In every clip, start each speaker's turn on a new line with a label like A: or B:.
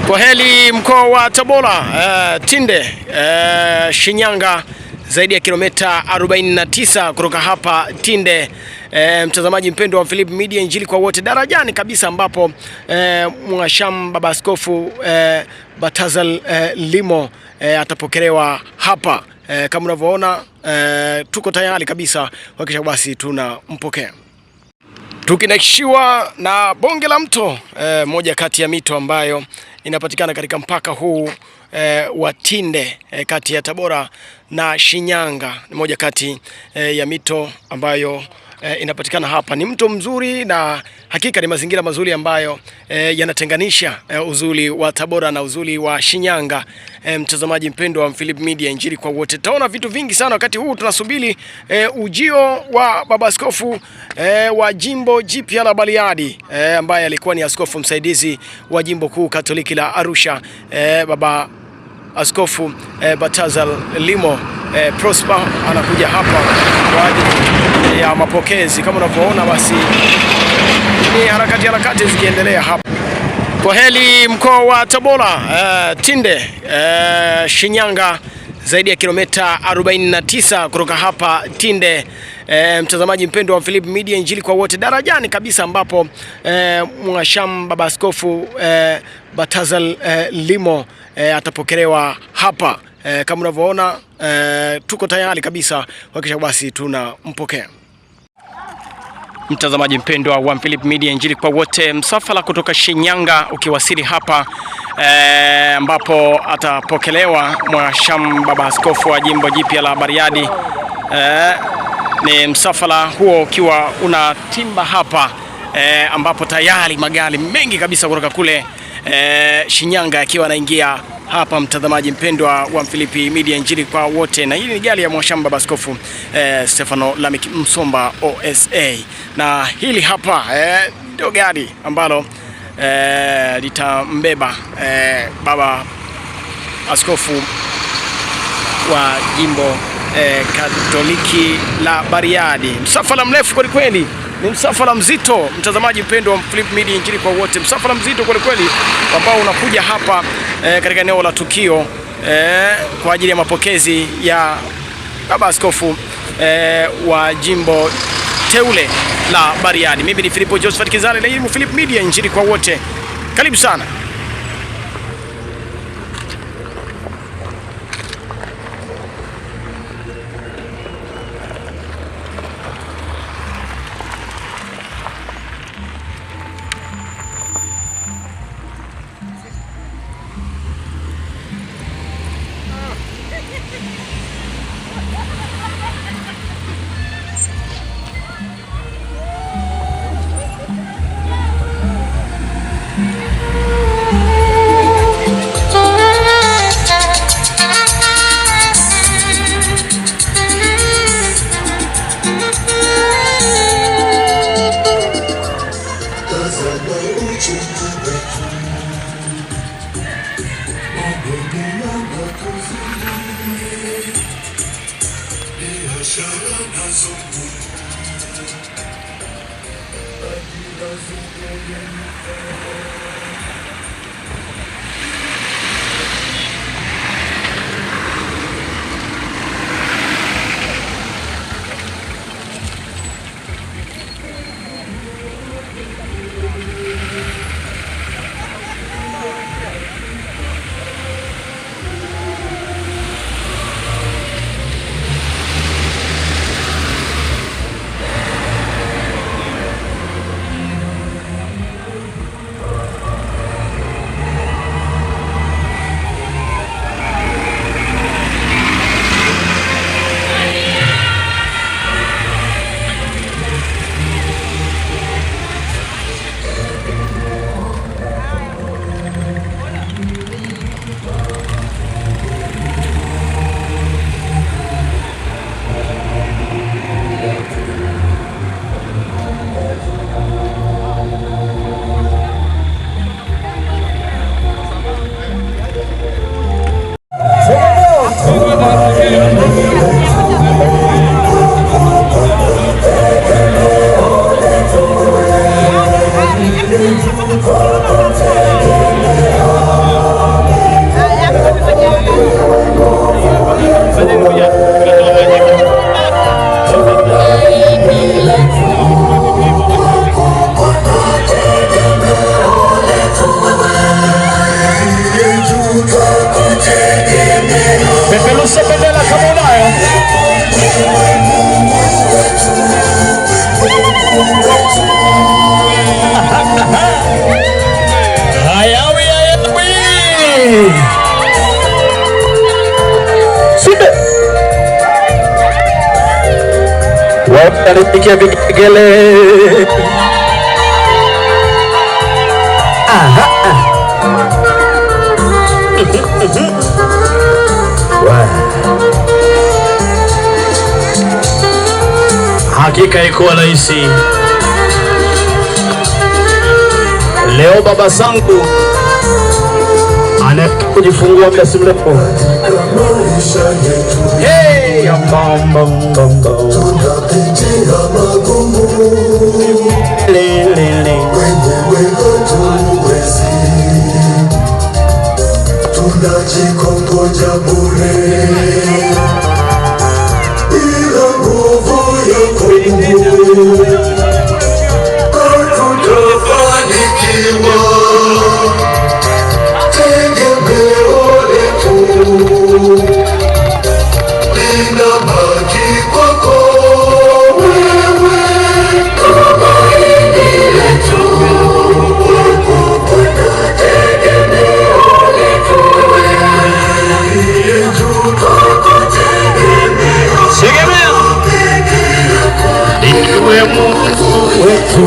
A: Kwa heli mkoa wa Tabora, Tinde, Shinyanga, zaidi ya kilomita 49 kutoka hapa Tinde. Mtazamaji mpendwa wa Philip Media, injili kwa wote, darajani kabisa ambapo Mhashamu Baba Askofu Balthazar Limo atapokelewa hapa. Kama unavyoona, tuko tayari kabisa kuhakikisha basi tunampokea, tukinakishiwa na bonge la mto, moja kati ya mito ambayo inapatikana katika mpaka huu wa Tinde, kati ya Tabora na Shinyanga. Ni moja kati ya mito ambayo inapatikana hapa. Ni mto mzuri na hakika ni mazingira mazuri ambayo yanatenganisha uzuri wa Tabora na uzuri wa Shinyanga. Mtazamaji mpendwa wa Philip Media, injili kwa wote, taona vitu vingi sana wakati huu tunasubiri ujio wa Baba Askofu wa jimbo jipya la Bariadi, ambaye alikuwa ni askofu msaidizi wa jimbo kuu Katoliki la Arusha, Baba Askofu Balthazar Limo. Prosper anakuja hapa kwa ajili ya mapokezi. Kama unavyoona basi ni harakati zikiendelea hapa. Kwa heli mkoa wa Tabora, Tinde, Shinyanga, zaidi ya kilomita 49 kutoka hapa Tinde. Mtazamaji mpendwa wa Philip Media, injili kwa wote, darajani kabisa ambapo Mhashamu Baba Askofu Balthazar Limo atapokelewa hapa. Kama unavyoona, tuko tayari kabisa kuhakikisha basi tunampokea. Mtazamaji mpendwa wa Philip Media, injili kwa wote, msafara kutoka Shinyanga ukiwasili hapa, ambapo atapokelewa Mhashamu Baba Askofu wa jimbo jipya la Bariadi. Ni msafara huo ukiwa unatimba hapa, ambapo tayari magari mengi kabisa kutoka kule Shinyanga yakiwa yanaingia hapa. Mtazamaji mpendwa wa Philip Media, injili kwa wote, na hili ni gari ya Mhashamu Baba Askofu Stefano Lamik Msomba OSA, na hili hapa ndio gari ambalo litambeba Baba Askofu wa jimbo Katoliki la Bariadi. Msafara mrefu kweli kweli, ni msafara mzito. Mtazamaji mpendwa wa Philip Media, injili kwa wote, msafara mzito kweli kweli ambao unakuja hapa katika eneo la tukio kwa ajili ya mapokezi ya Baba Askofu wa jimbo teule la Bariadi. Mimi ni Philip Josephat Kizale na hii ni Philip Media, injili kwa wote. Karibu sana. Peperusha bendera kama unayo. Hayawi hayawi. Sinde. Wapanikia vigele. Aha. Hakika iko rahisi. Leo baba zangu anakujifungua muda si mrefu. Hey, bam bam bam bam. Tunapitia magumu. Tunajikongoja bure. Bila nguvu yako hatutafanikiwa. Tegemeo letu linabaki kwako wewe. Tumaini letu kwako Bwana. Tegemeo letu wewe. Tegemeo ndiwe Mungu wetu.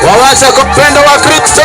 A: Wawacha kupenda wa Kristo.